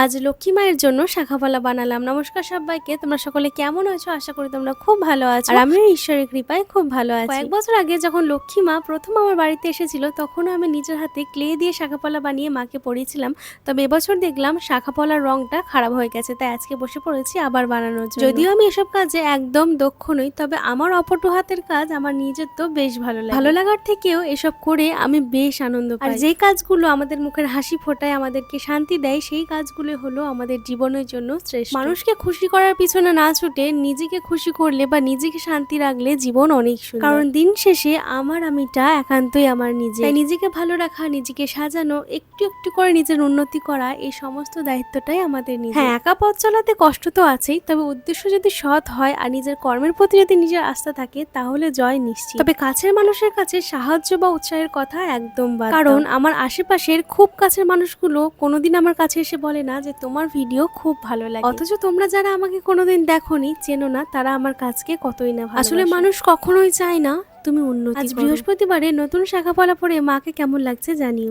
আজ লক্ষ্মী মায়ের জন্য শাখাফলা বানালাম। নমস্কার সবাইকে, তোমরা সকলে কেমন আছো? আশা করি তোমরা খুব ভালো আছো। আর আমিও ঈশ্বরের কৃপায় খুব ভালো আছি। কয়েক বছর আগে যখন লক্ষ্মী মা প্রথম আমার বাড়িতে এসেছিল, তখনও আমি নিজের হাতে ক্লে দিয়ে শাখাফলা বানিয়ে মাকে পরিয়েছিলাম। তবে এবছর দেখলাম শাখাফলার রংটা খারাপ হয়ে গেছে, তাই আজকে বসে পড়েছি আবার বানানোর জন্য। যদিও আমি এসব কাজে একদম দক্ষ নই, তবে আমার অপটু হাতের কাজ আমার নিজের তো বেশ ভালো লাগে। ভালো লাগার থেকেও এসব করে আমি বেশ আনন্দ পাই। আর যে কাজগুলো আমাদের মুখের হাসি ফোটায়, আমাদেরকে শান্তি দেয়, সেই কাজগুলো হলো আমাদের জীবনের জন্য শ্রেষ্ঠ। মানুষকে খুশি করার পিছনে না ছুটে নিজেকে খুশি করলে বা নিজেকে শান্তি রাখলে জীবন অনেক সুন্দর। কারণ দিন শেষে আমিটা একান্তই আমার নিজে। তাই নিজেকে ভালো রাখা, নিজেকে সাজানো, একটু একটু করে নিজের উন্নতি করা, এই সমস্ত দায়িত্বটাই আমাদের নিজের। হ্যাঁ, একা পথ চলাতে কষ্ট তো আছেই, তবে উদ্দেশ্য যদি সৎ হয় আর নিজের কর্মের প্রতি যদি নিজের আস্থা থাকে, তাহলে জয় নিশ্চিত। তবে কাছের মানুষের কাছে সাহায্য বা উৎসাহের কথা একদম বাদ। কারণ আমার আশেপাশের খুব কাছের মানুষগুলো কোনোদিন আমার কাছে এসে বলে না যে তোমার ভিডিও খুব ভালো লাগে, অথচ তোমরা যারা আমাকে কোনোদিন দেখোনি, চেনো না, তারা আমার কাজকে কতই না ভালোবাসে। আসলে মানুষ কখনোই চায় না তুমি উন্নতি করো। আজ বৃহস্পতিবারে নতুন শাখাফলা পরে মাকে কেমন লাগছে জানিও।